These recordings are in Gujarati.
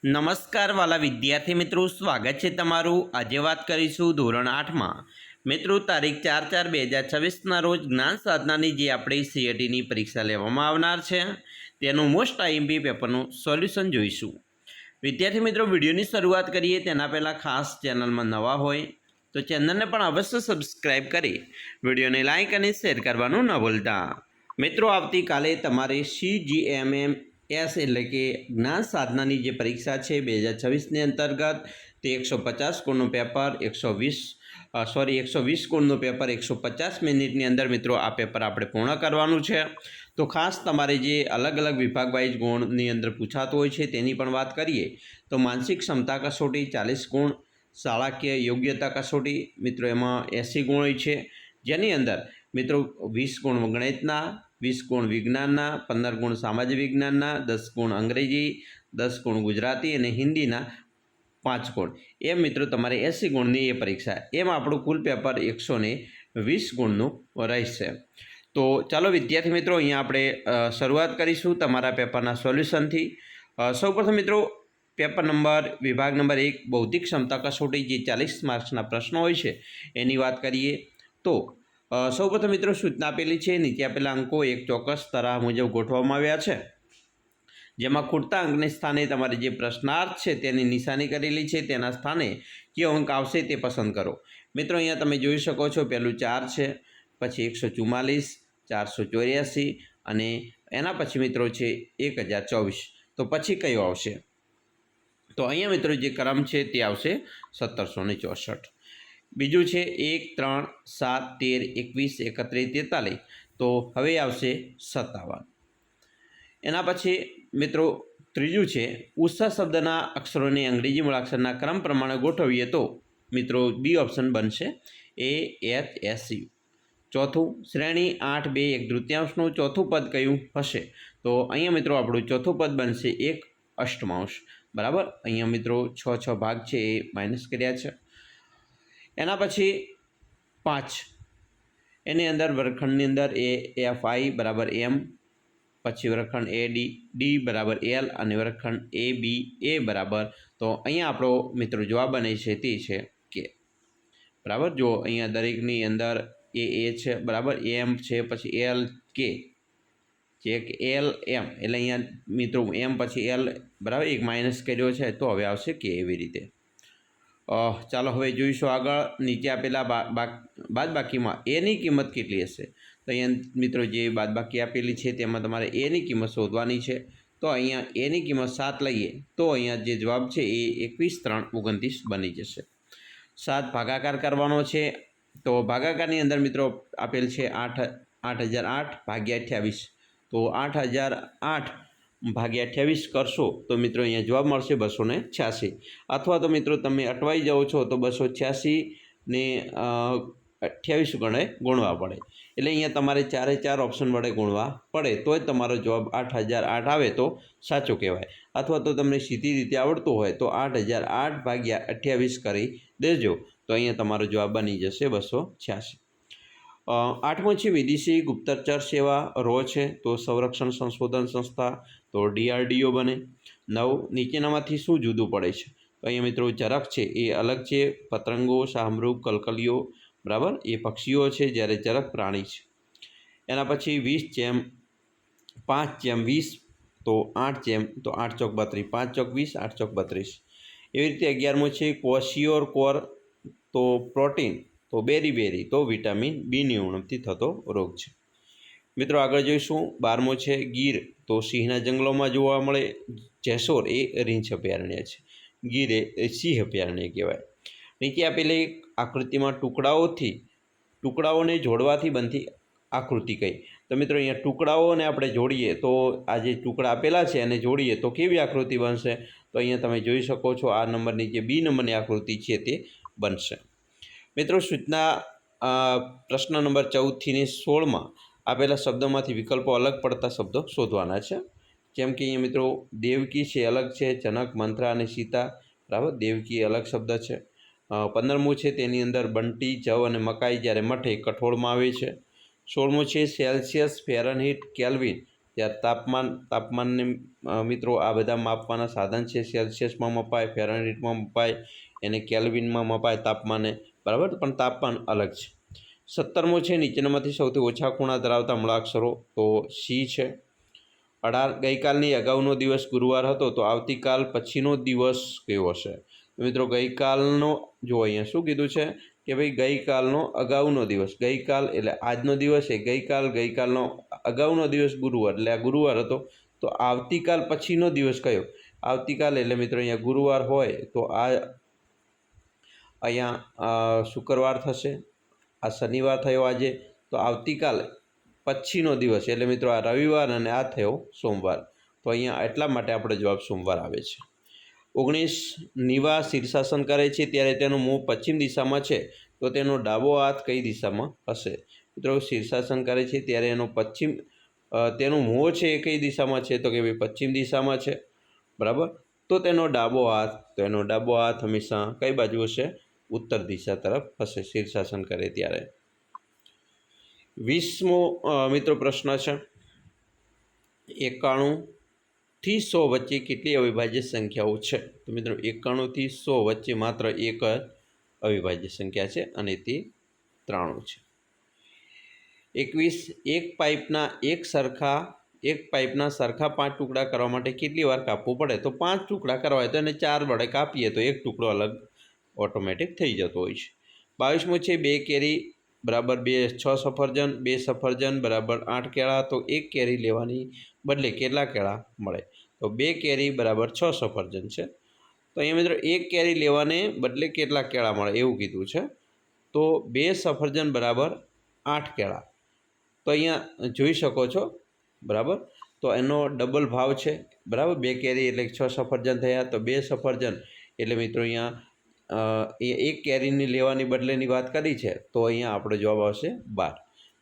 નમસ્કાર વાલા વિદ્યાર્થી મિત્રો, સ્વાગત છે તમારું। આજે વાત કરીશું ધોરણ 8માં મિત્રો તારીખ 4/4/2026ના રોજ જ્ઞાન સાધનાની જે આપણી સીએટીની પરીક્ષા લેવામાં આવનાર છે તેનું મોસ્ટ આઈએમપી પેપરનું સોલ્યુશન જોઈશું। વિદ્યાર્થી મિત્રો, વિડીયોની શરૂઆત કરીએ તેના પહેલાં ખાસ ચેનલમાં નવા હોય તો ચેનલને પણ અવશ્ય સબસ્ક્રાઈબ કરી વિડીયોને લાઇક અને શેર કરવાનું ન ભૂલતા। મિત્રો, આવતીકાલે તમારે CGMS એટલે કે જ્ઞાન સાધનાની જે પરીક્ષા છે 2026ની અંતર્ગત તે 150 ગુણનું પેપર 120 ગુણનું પેપર 150 મિનિટની અંદર મિત્રો આ પેપર આપણે પૂર્ણ કરવાનું છે। તો ખાસ તમારે જે અલગ અલગ વિભાગ વાઇઝ ગુણની અંદર પૂછાતું હોય છે તેની પણ વાત કરીએ તો માનસિક ક્ષમતા કસોટી 40 ગુણ, શાળાકીય યોગ્યતા કસોટી મિત્રો એમાં 80 ગુણ હોય છે, જેની અંદર મિત્રો 20 ગુણ ગણિતના, 20 ગુણ વિજ્ઞાનના, 15 ગુણ સામાજિક વિજ્ઞાનના, 10 ગુણ અંગ્રેજી, 10 ગુણ ગુજરાતી અને હિન્દીના 5 ગુણ, એમ મિત્રો તમારે 80 ગુણની એ પરીક્ષા, એમ આપણું કુલ પેપર 120 ગુણનું રહેશે। તો ચાલો વિદ્યાર્થી મિત્રો, અહીંયા આપણે શરૂઆત કરીશું તમારા પેપરના સોલ્યુશનથી। સૌપ્રથમ મિત્રો, પેપર નંબર વિભાગ નંબર 1 બૌદ્ધિક ક્ષમતા કસોટી જે 40 માર્ક્સના પ્રશ્નો હોય છે એની વાત કરીએ તો સૌપ્રથમ મિત્રો સૂચના આપેલી છે, નીચે આપેલા અંકો એક ચોક્કસ તરાહ મુજબ ગોઠવવામાં આવ્યા છે, જેમાં ખૂટતા અંકને સ્થાને તમારે જે પ્રશ્નાર્થ છે તેની નિશાની કરેલી છે તેના સ્થાને કયો અંક આવશે તે પસંદ કરો। મિત્રો અહીંયા તમે જોઈ શકો છો, પહેલું 4 છે, પછી 144, 484 અને એના પછી મિત્રો છે 1024, તો પછી કયો આવશે? તો અહીંયા મિત્રો જે ક્રમ છે તે આવશે 1764। બીજું છે 1, 3, 7, 13, 21, 31, 43, તો હવે આવશે 57। એના પછી મિત્રો ત્રીજું છે ઉષા શબ્દના અક્ષરોને અંગ્રેજી મૂળાક્ષરના ક્રમ પ્રમાણે ગોઠવીએ તો મિત્રો બી ઓપ્શન બનશે AHSU। ચોથું, શ્રેણી 8, 2, 1/3નું ચોથું પદ કયું હશે? તો અહીંયા મિત્રો આપણું ચોથું પદ બનશે 1 અષ્ટમાંશ, બરાબર। અહીંયા મિત્રો 6 ભાગ છે એ માઇનસ કર્યા છે। એના પછી 5, એની અંદર વર્ગખંડની અંદર AFI બરાબર M, પછી વર્ગખંડ AD બરાબર L અને વર્ગખંડ ABA બરાબર, તો અહીંયા આપણો મિત્રો જવાબ બને છે તે છે કે, બરાબર। જો અહીંયા દરેકની અંદર AA છે, બરાબર, M છે, પછી L K જે કે L M, એટલે અહીંયા મિત્રો M પછી L બરાબર એક માઇનસ કર્યો છે તો હવે આવશે કે, એવી રીતે। ચાલો હવે જોઈશું આગળ, નીચે આપેલા બાદબાકીમાં એની કિંમત કેટલી હશે? તો અહીંયા મિત્રો જે બાદબાકી આપેલી છે તેમાં તમારે એની કિંમત શોધવાની છે। તો અહીંયા એની કિંમત 7 લઈએ તો અહીંયા જે જવાબ છે એ 21, 3, 29 બની જશે। 7 ભાગાકાર કરવાનો છે, તો ભાગાકારની અંદર મિત્રો આપેલ છે 8008 ભાગ્યા 28, તો 8008 ભાગ્યા 28 કરશો તો મિત્રો અહીંયા જવાબ મળશે 286, અથવા તો મિત્રો તમે અટવાઈ જાઓ છો તો 286 ને 28 ગણે ગુણવા પડે, એટલે અહીંયા તમારે 4 ઓપ્શન વડે ગુણવા પડે તો જ તમારો જવાબ 8008 આવે તો સાચો કહેવાય, અથવા તો તમને સીધી રીતે આવડતું હોય તો 8008 ભાગ્યા 28 કરી દેજો, તો અહીંયા તમારો જવાબ બની જશે 286। 8મો છે વિદેશી ગુપ્તચર સેવા રો છે, તો સંરક્ષણ સંશોધન સંસ્થા, તો DRDO બને। 9, નીચેનામાંથી શું જુદું પડે છે? તો અહીંયા મિત્રો ઝરખ છે એ અલગ છે, પતંગો, શાહમૃગ, કલકલીઓ બરાબર એ પક્ષીઓ છે, જ્યારે ઝરખ પ્રાણી છે। એના પછી 20/5/20, તો 8 તો 8 ચોક 32, 5 ચોક 20, 8 ચોક 32, એવી રીતે। 11મો છે ક્વોશિયોર કોર, તો પ્રોટીન, તો બેરી તો વિટામિન બીની ઉણપથી થતો રોગ છે। મિત્રો આગળ જોઈશું 12મો છે ગીર, તો સિંહના જંગલોમાં જોવા મળે, જેસોર એ રીંછ અભયારણ્ય છે, ગીર એ સિંહ અભયારણ્ય કહેવાય। નીચે આપેલી આકૃતિમાં ટુકડાઓને જોડવાથી બનતી આકૃતિ કઈ? તો મિત્રો અહીંયા ટુકડાઓને આપણે જોડીએ તો આ જે ટુકડા આપેલા છે એને જોડીએ તો કેવી આકૃતિ બનશે? તો અહીંયા તમે જોઈ શકો છો આ નંબરની જે બી નંબરની આકૃતિ છે તે બનશે। મિત્રો સૂચના પ્રશ્ન નંબર 14થી 16માં આપેલા શબ્દોમાંથી વિકલ્પો અલગ પડતા શબ્દો શોધવાના છે, જેમ કે અહીંયા મિત્રો દેવકી છે અલગ છે, જનક, મંત્રા અને સીતા, બરાબર, દેવકી અલગ શબ્દ છે। 15મું છે તેની અંદર બંટી, જવ અને મકાઈ જ્યારે મઠે કઠોળમાં આવે છે। 16મું છે સેલ્સિયસ, ફેરનહીટ, કેલ્વિન ત્યાર તાપમાનને મિત્રો આ બધા માપવાના સાધન છે. સેલ્સિયસમાં મપાય, ફેરનહીટમાં મપાય, એને કેલ્વિનમાં મપાય તાપમાને, બરાબર, પણ તાપમાન અલગ છે. 17મો છે નીચેનામાંથી સૌથી ઓછા ખૂણા ધરાવતા મૂળાક્ષરો, તો સી છે. 18 ગઈકાલની અગાઉનો દિવસ ગુરુવાર હતો, તો આવતીકાલ પછીનો દિવસ કયો હશે? મિત્રો ગઈકાલનો જો અહીંયા શું કીધું છે કે ભાઈ ગઈકાલનો અગાઉનો દિવસ, ગઈકાલ એટલે આજનો દિવસ એ ગઈકાલનો અગાઉનો દિવસ ગુરુવાર, એટલે આ ગુરુવાર હતો. તો આવતીકાલ પછીનો દિવસ કયો? આવતીકાલ એટલે મિત્રો અહીંયા ગુરુવાર હોય તો આ અહીંયા શુક્રવાર થશે, આ શનિવાર થયો આજે, તો આવતીકાલ પછીનો દિવસ એટલે મિત્રો આ રવિવાર અને આ થયો સોમવાર. તો અહીંયા એટલા માટે આપણો જવાબ સોમવાર આવે છે. 19 નીવા શીર્ષાસન કરે છે ત્યારે તેનું મોં પશ્ચિમ દિશામાં છે, તો તેનો ડાબો હાથ કઈ દિશામાં હશે? મિત્રો શીર્ષાસન કરે છે ત્યારે તેનું મોં છે એ કઈ દિશામાં છે? તો કે ભાઈ પશ્ચિમ દિશામાં છે, બરાબર. તો તેનો ડાબો હાથ હંમેશા કઈ બાજુ હશે? ઉત્તર દિશા તરફ હશે શીર્ષાસન કરે ત્યારે. 20મો મિત્રો પ્રશ્ન છે, 91 થી 100 વચ્ચે કેટલી અવિભાજ્ય સંખ્યાઓ છે? તો મિત્રો 91 થી 100 વચ્ચે માત્ર એક જ અવિભાજ્ય સંખ્યા છે અને તે 93 છે. 21 એક પાઇપના સરખા 5 ટુકડા કરવા માટે કેટલી વાર કાપવું પડે? તો 5 ટુકડા કરવા હોય તો એને 4 વડે કાપીએ તો એક ટુકડો અલગ ઓટોમેટિક થઈ જતો હોય છે. 22મો છે, 2 કેરી બરાબર 6 સફરજન, 2 સફરજન બરાબર 8 કેળા, તો 1 કેરી લેવાની બદલે કેટલા કેળા મળે? તો 2 કેરી બરાબર 6 સફરજન છે, તો અહીંયા મિત્રો 1 કેરી લેવાને બદલે કેટલા કેળા મળે એવું કીધું છે. તો 2 સફરજન બરાબર 8 કેળા, તો અહીંયા જોઈ શકો છો, બરાબર. તો એનો ડબલ ભાવ છે, બરાબર. 2 કેરી એટલે 6 સફરજન થયા, તો 2 સફરજન એટલે મિત્રો અહીંયા એ 1 કેરીની લેવાની બદલેની વાત કરી છે, તો અહીંયા આપણો જવાબ આવશે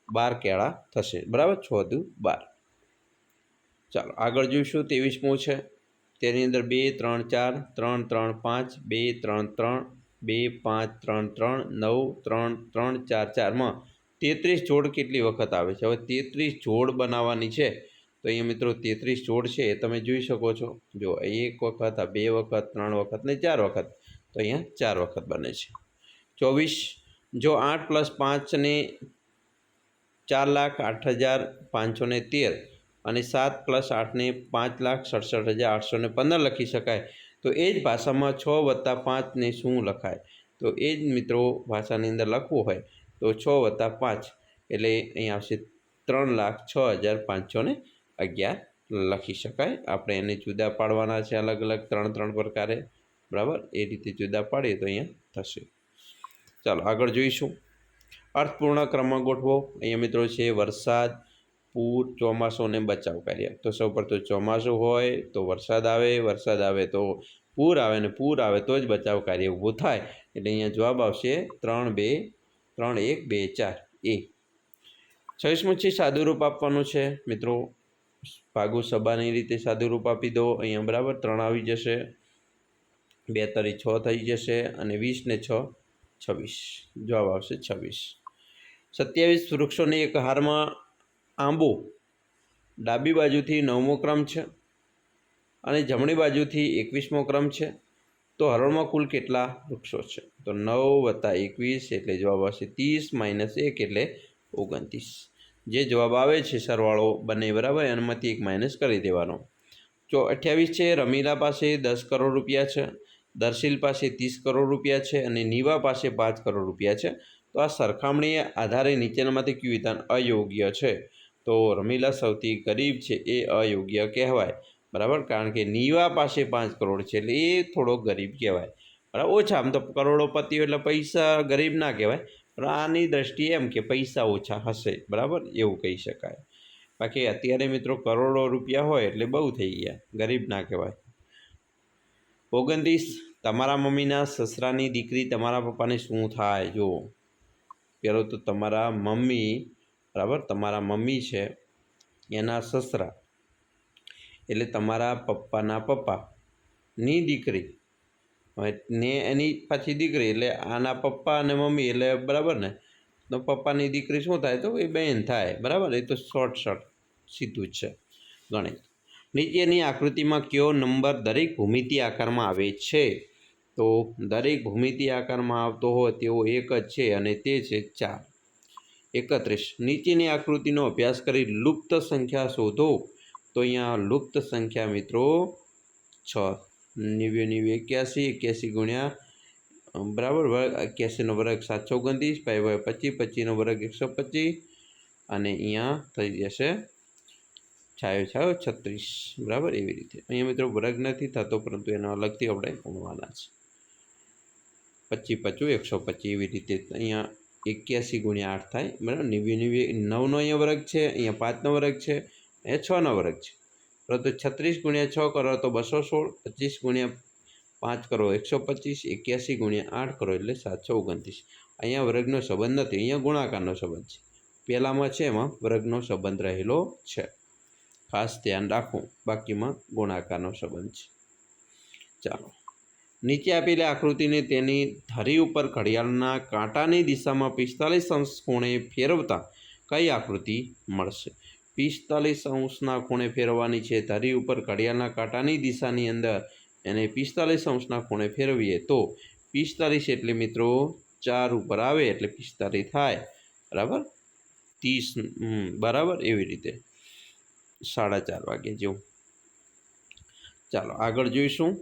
12 કેળા થશે, બરાબર. 6 દુ 12. ચાલો આગળ જોઈશું. 23મો છે, તેની અંદર 2 3 4 3 3 5 2 3 3 2 5 3 3 9 3 3 4 4માં 33 જોડ કેટલી વખત આવે છે? હવે 33 જોડ બનાવવાની છે, તો અહીંયા મિત્રો 33 જોડ છે એ તમે જોઈ શકો છો. જો 1 વખત, આ 2 વખત, 3 વખત ને 4 વખત, તો અહીંયા 4 વખત બને છે. 24 જો 8 + 5 ને 4,08,513 અને 7 + 8 ને 5,67,815 લખી શકાય, તો એ જ ભાષામાં 6 + 5 ને શું લખાય? તો એ જ મિત્રો ભાષાની અંદર લખવું હોય તો 6 + 5 એટલે અહીંયા આવશે 3,06,511 લખી શકાય. આપણે એને જુદા પાડવાના છે અલગ અલગ 3 પ્રકારે, બરાબર. એ રીતે જુદા પાડીએ તો અહીંયા થશે. ચાલો આગળ જોઈશું. અર્થપૂર્ણ ક્રમમાં ગોઠવો. અહીંયા મિત્રો છે વરસાદ, પૂર, ચોમાસું અને બચાવ કાર્ય. તો સૌપ્રથમ ચોમાસું હોય તો વરસાદ આવે તો પૂર આવે, અને પૂર આવે તો જ બચાવ કાર્ય ઊભું થાય. એટલે અહીંયા જવાબ આવશે 3 1 2 4 એ. 26મો છે, સાદુરૂપ આપવાનું છે. મિત્રો ભાગુ સબાની રીતે સાદુરૂપ આપી દો. અહીંયા બરાબર 3 આવી જશે, 2 તરી 6 થઈ જશે, અને 20 ને 6 26, જવાબ આવશે 26. 27 વૃક્ષોની એક હારમાં આંબો ડાબી બાજુથી 9મો ક્રમ છે અને જમણી બાજુથી 21મો ક્રમ છે, તો હરોળમાં કુલ કેટલા વૃક્ષો છે? તો 9 + 21 એટલે જવાબ આવશે 30 - 1 એટલે 29. જે જવાબ આવે છે સરવાળો બંને બરાબર, એનામાંથી એક માઇનસ કરી દેવાનો. 28 છે, રમીલા પાસે 10 કરોડ રૂપિયા છે, દર્શીલ પાસે 30 કરોડ રૂપિયા છે અને નીવા પાસે 5 કરોડ રૂપિયા છે. તો આ સરખામણીએ આધારે નીચેનામાંથી કયું વિધાન અયોગ્ય છે? તો રમીલા સૌથી ગરીબ છે એ અયોગ્ય કહેવાય, બરાબર, કારણ કે નીવા પાસે 5 કરોડ છે એટલે એ થોડો ગરીબ કહેવાય, બરાબર. ઓછા, આમ તો કરોડોપતિ એટલે પૈસા ગરીબ ના કહેવાય, પણ આની દ્રષ્ટિએ એમ કે પૈસા ઓછા હશે, બરાબર, એવું કહી શકાય. બાકી અત્યારે મિત્રો કરોડો રૂપિયા હોય એટલે બહુ થઈ ગયા, ગરીબ ના કહેવાય. 29 તમારા મમ્મીના સસરાની દીકરી તમારા પપ્પાને શું થાય? જો પહેલો તો તમારા મમ્મી, બરાબર, તમારા મમ્મી છે એના સસરા એટલે તમારા પપ્પાના પપ્પાની દીકરી ને એની પાછી દીકરી એટલે આના પપ્પા અને મમ્મી એટલે બરાબર ને, તો પપ્પાની દીકરી શું થાય? તો એ બહેન થાય, બરાબર. એ તો શોર્ટ સીધું જ છે. ગણિત. નીચેની આકૃતિમાં કયો નંબર દરેક ભૂમિતિ આકારમાં આવે છે? તો દરેક ભૂમિતિ આકારમાં આવતો હોય તેવો એક જ છે અને તે છે 4. 31. નીચેની આકૃતિનો અભ્યાસ કરી લુપ્ત સંખ્યા શોધો. તો અહીંયા લુપ્ત સંખ્યા મિત્રો 6. 90 81 81 ગુણ્યા બરાબર 81નો વર્ગ 729, 25 25નો વર્ગ 125 અને અહીંયા થઈ જશે 36 બરાબર. એવી રીતે અહીંયા મિત્રો વર્ગ નથી થતો, પરંતુ એનો અલગથી આપણે ગુણવાના છે. 25 25 125 એવી રીતે અહીંયા 81 ગુણ્યા 8 થાય બરાબર. 90 9નો અહીંયા વર્ગ છે, અહીંયા 5નો વર્ગ છે, અહીંયા 6નો વર્ગ છે. પરંતુ 36 ગુણ્યા 6 કરો તો 216, 25 ગુણ્યા 5 કરો 125, 81 ગુણ્યા 8 કરો એટલે 729. અહીંયા વર્ગનો સંબંધ નથી, અહીંયા ગુણાકારનો સંબંધ છે. પહેલામાં છે એમાં વર્ગનો સંબંધ રહેલો છે, ખાસ ધ્યાન રાખો. બાકીમાં ગુણાકારનો સંબંધ છે. ચાલો, નીચે આપેલી આકૃતિને તેની ધરી ઉપર ઘડિયાળના કાંટાની દિશામાં 45 અંશ ખૂણે ફેરવતા કઈ આકૃતિ મળશે? 45 અંશના ખૂણે ફેરવવાની છે. ધરી ઉપર ઘડિયાળના કાંટાની દિશાની અંદર એને 45 અંશના ખૂણે ફેરવીએ તો 45 એટલે મિત્રો 4 ઉપર આવે એટલે 45 થાય બરાબર. 30 બરાબર. એવી રીતે 4:30 વાગે જેવું. ચાલો આગળ જોઈશું.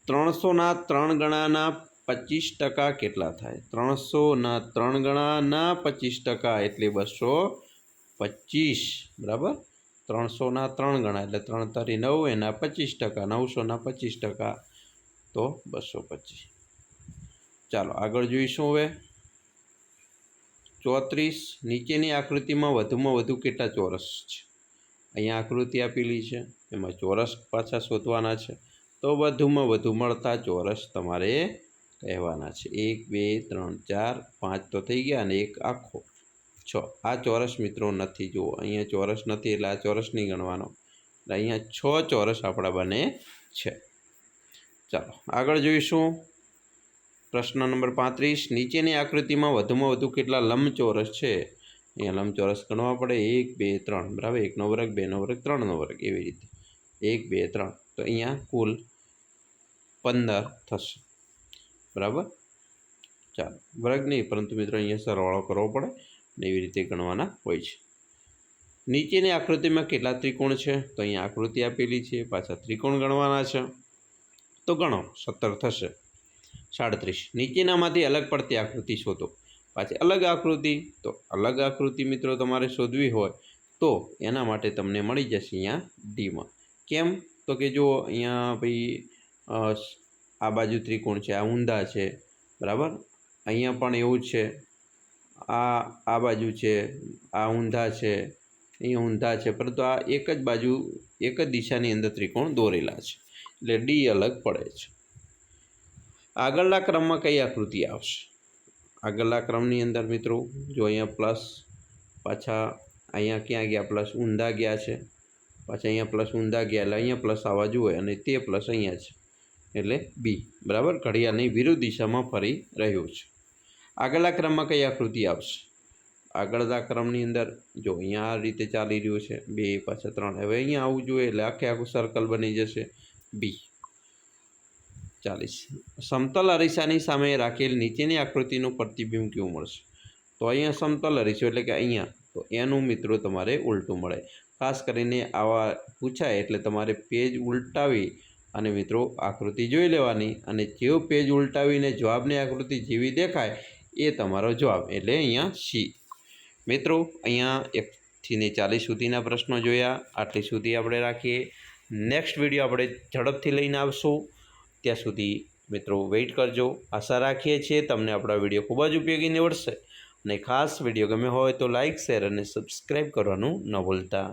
300ના 3 ગણાના 25% કેટલા થાય? 300ના 3 ગણાના 25% એટલે 225 બરાબર. 300ના 3 ગણા એટલે 3 તારી 9 એના 25%, 900ના 25% તો 225. ચાલો આગળ જોઈશું હવે. 34. નીચેની આકૃતિમાં વધુમાં વધુ કેટલા ચોરસ છે? અહીંયા આકૃતિ આપેલી છે, એમાં ચોરસ પાછા શોધવાના છે. તો વધુમાં વધુ મળતા ચોરસ તમારે કહેવાના છે. 1 2 3 4 5 તો થઈ ગયા અને એક આખો 6. આ ચોરસ મિત્રો નથી, જુઓ અહીંયા ચોરસ નથી એટલે આ ચોરસ નહીં ગણવાનો. એટલે અહીંયા 6 ચોરસ આપણા બને છે. ચાલો આગળ જોઈશું. પ્રશ્ન નંબર 35. નીચેની આકૃતિમાં વધુમાં વધુ કેટલા લંબચોરસ છે? અહીંયા લંબચોરસ ગણવા પડે. 1 2 3 બરાબર. 1નો વર્ગ 2નો વર્ગ 3નો વર્ગ એવી રીતે 1 2 3. તો અહીંયા કુલ 15 થશે બરાબર. ચાલો વર્ગ નહીં, પરંતુ મિત્રો અહીંયા સરવાળો કરવો પડે ને એવી રીતે ગણવાના હોય છે. નીચેની આકૃતિમાં કેટલા ત્રિકોણ છે? તો અહીંયા આકૃતિ આપેલી છે, પાછા ત્રિકોણ ગણવાના છે. તો ગણો 17 થશે. 37. નીચેનામાંથી અલગ પડતી આકૃતિ શોધો. પાછી અલગ આકૃતિ, તો અલગ આકૃતિ મિત્રો તમારે શોધવી હોય તો એના માટે તમને મળી જશે અહીંયા ડીમાં. કેમ? તો કે જો અહીંયા ભાઈ આ બાજુ ત્રિકોણ છે, આ ઊંધા છે બરાબર. અહીંયા પણ એવું જ છે, આ બાજુ છે, આ ઊંધા છે, અહીંયા ઊંધા છે, પરંતુ આ એક જ બાજુ એક જ દિશાની અંદર ત્રિકોણ દોરેલા છે એટલે ડી અલગ પડે છે. આગળના ક્રમમાં કઈ આકૃતિ આવશે? આગળના ક્રમની અંદર મિત્રો જો અહીંયા પ્લસ, પાછા અહીંયા ક્યાં ગયા? પ્લસ ઊંધા ગયા છે, પાછા અહીંયા પ્લસ ઊંધા ગયા એટલે અહીંયા પ્લસ આવવા જોઈએ અને તે પ્લસ અહીંયા છે એટલે બી બરાબર. ઘડિયાળની વિરુદ્ધ દિશામાં ફરી રહ્યું છે. આગળના ક્રમમાં કઈ આકૃતિ આવશે? આગળના ક્રમની અંદર જો અહીંયા આ રીતે ચાલી રહ્યું છે, 2 પાછા 3, હવે અહીંયા આવવું જોઈએ એટલે આખું સર્કલ બની જશે બી. 40. સમતલ અરીસાની સામે રાખેલ નીચેની આકૃતિનું પ્રતિબિંબ કેવું મળશે? તો અહીંયા સમતલ અરીસો એટલે કે અહીંયા, તો એનું મિત્રો તમારે ઉલટું મળે. ખાસ કરીને આવા પૂછાય એટલે તમારે પેજ ઉલટાવી અને મિત્રો આકૃતિ જોઈ લેવાની, અને જેવો પેજ ઉલટાવીને જવાબની આકૃતિ જેવી દેખાય એ તમારો જવાબ, એટલે અહીંયા સી. મિત્રો અહીંયા 1 થી 40 સુધીના પ્રશ્નો જોયા. આટલી સુધી આપણે રાખીએ. નેક્સ્ટ વિડીયો આપણે ઝડપથી લઈને આવશું. ત્યાં સુધી મિત્રો વેઇટ કરજો. આશા રાખીએ છીએ તમને આપણા વિડીયો ખૂબ જ ઉપયોગી નીવડશે, અને ખાસ વિડીયો ગમ્યો હોય તો લાઇક, શેર અને સબસ્ક્રાઈબ કરવાનું ન ભૂલતા.